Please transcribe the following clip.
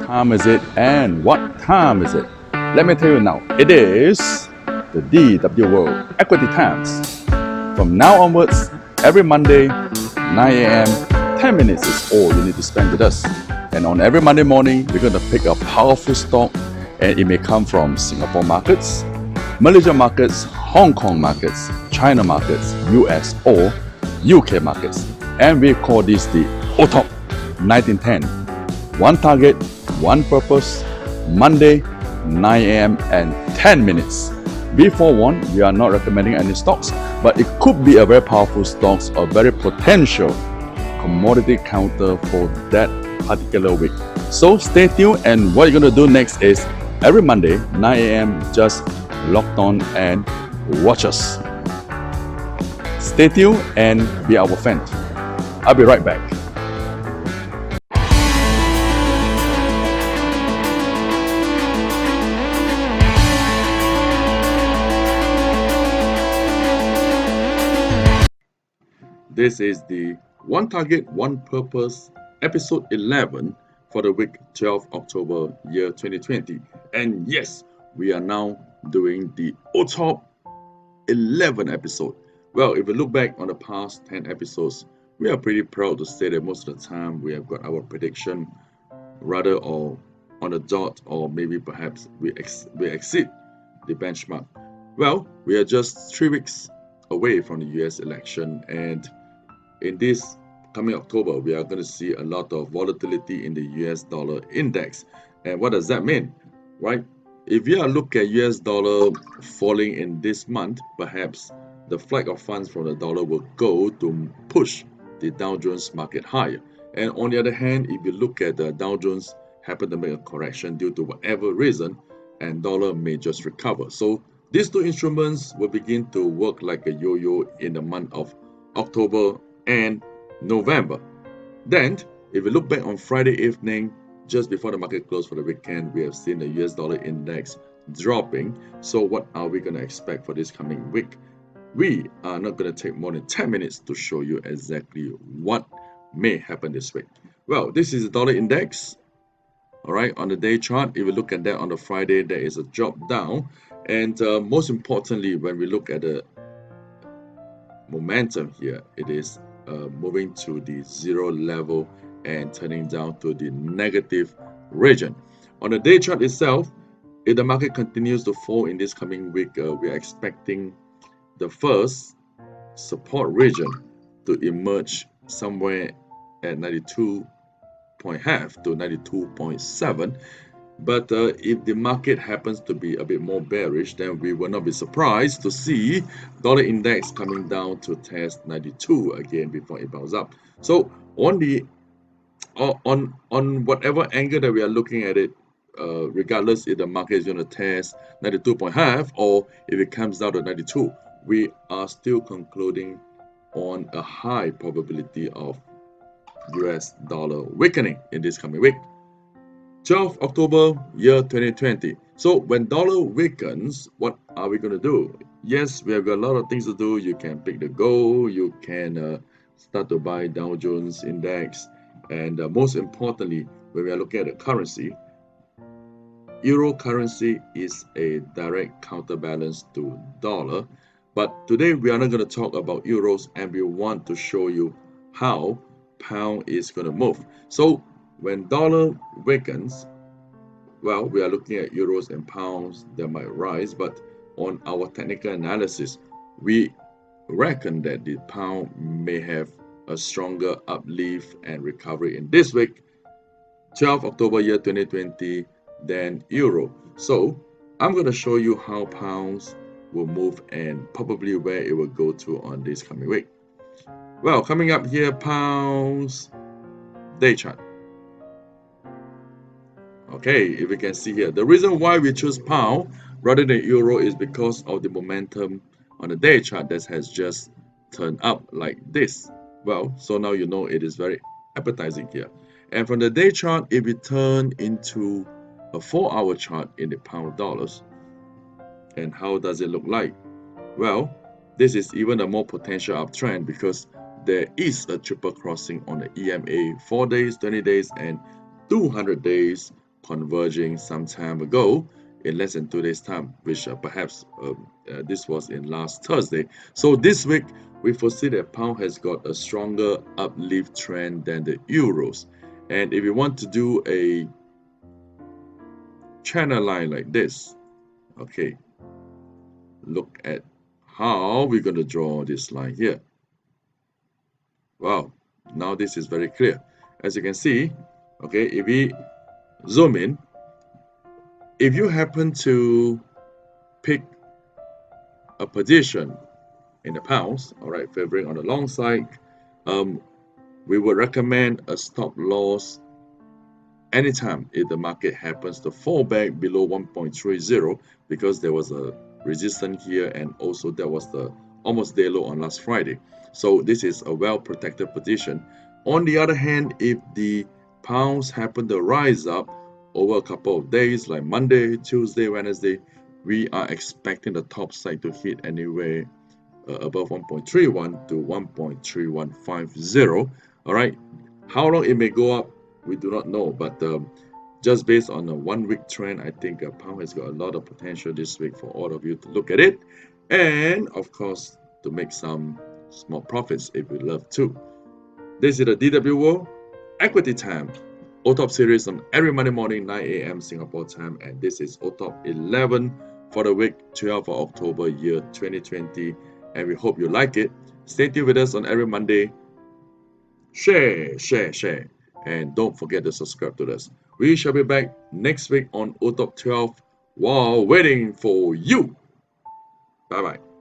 time is it and what time is it? Let me tell you now, it is the DW World Equity Times. From now onwards, every Monday, 9 a.m., 10 minutes is all you need to spend with us. And on every Monday morning, we're going to pick a powerful stock, and it may come from Singapore markets, Malaysia markets, Hong Kong markets, China markets, US or UK markets. And we call this the OTOP 1910. One target, one purpose, Monday, 9 a.m. and 10 minutes. Be forewarned, we are not recommending any stocks, but it could be a very powerful stocks or very potential commodity counter for that particular week. So stay tuned, and what you're going to do next is every Monday, 9 a.m., just log on and watch us. Stay tuned and be our friend. I'll be right back. This is the One Target, One Purpose, episode 11 for the week 12 October, year 2020. And yes, we are now doing the OTOP 11 episode. Well, if we look back on the past 10 episodes, we are pretty proud to say that most of the time we have got our prediction rather or on the dot, or maybe perhaps we exceed the benchmark. Well, we are just 3 weeks away from the US election, and in this coming October, we are going to see a lot of volatility in the US dollar index. And what does that mean, right? If you look at US dollar falling in this month, perhaps the flight of funds from the dollar will go to push the Dow Jones market higher. And on the other hand, if you look at the Dow Jones happen to make a correction due to whatever reason, and dollar may just recover. So these two instruments will begin to work like a yo-yo in the month of October and November. Then, if we look back on Friday evening, just before the market closed for the weekend, we have seen the US dollar index dropping. So what are we going to expect for this coming week? We are not going to take more than 10 minutes to show you exactly what may happen this week. Well, this is the dollar index. All right, on the day chart, if we look at that on the Friday, there is a drop down. And most importantly, when we look at the momentum here, it is moving to the zero level and turning down to the negative region. On the day chart itself, if the market continues to fall in this coming week, we are expecting the first support region to emerge somewhere at 92.5 to 92.7. But if the market happens to be a bit more bearish, then we will not be surprised to see dollar index coming down to test 92 again before it bounces up. So on whatever angle that we are looking at it, regardless if the market is going to test 92.5 or if it comes down to 92, we are still concluding on a high probability of US dollar weakening in this coming week. 12 October, year 2020. So when dollar weakens, what are we going to do? Yes, we have got a lot of things to do. You can pick the gold, you can start to buy Dow Jones index, and most importantly, when we are looking at the currency, euro currency is a direct counterbalance to dollar. But today we are not going to talk about euros, and we want to show you how pound is going to move. So when dollar weakens, well, we are looking at euros and pounds that might rise, but on our technical analysis, we reckon that the pound may have a stronger uplift and recovery in this week, 12 October year 2020, than euro. So I'm going to show you how pounds will move and probably where it will go to on this coming week. Well, coming up here, pounds day chart. Okay, if you can see here, the reason why we choose pound rather than euro is because of the momentum on the day chart that has just turned up like this. Well, so now you know it is very appetizing here. And from the day chart, if we turn into a 4-hour chart in the pound dollars, and how does it look like? Well, this is even a more potential uptrend because there is a triple crossing on the EMA 4 days, 20 days, and 200 days converging some time ago in less than 2 days time, which perhaps this was in last Thursday. So this week we foresee that pound has got a stronger uplift trend than the euros. And if you want to do a channel line like this, okay, look at how we're going to draw this line here. Wow, now this is very clear. As you can see, okay, if we zoom in, if you happen to pick a position in the pounds, all right, favoring on the long side, we would recommend a stop loss anytime if the market happens to fall back below 1.30, because there was a resistance here, and also there was the almost day low on last Friday. So this is a well protected position. On the other hand, if the pounds happen to rise up over a couple of days, like Monday, Tuesday, Wednesday, we are expecting the top side to hit anywhere above 1.31 to 1.3150. All right, how long it may go up, we do not know, but just based on a 1 week trend, I think a pound has got a lot of potential this week for all of you to look at it, and of course to make some small profits if you love to. This is the DW World Equity Time OTOP series on every Monday morning 9 a.m. Singapore time, and this is OTOP 11 for the week 12 of October year 2020, and we hope you like it. Stay tuned with us on every Monday. Share, and don't forget to subscribe to us. We shall be back next week on OTOP 12 while waiting for you. Bye bye.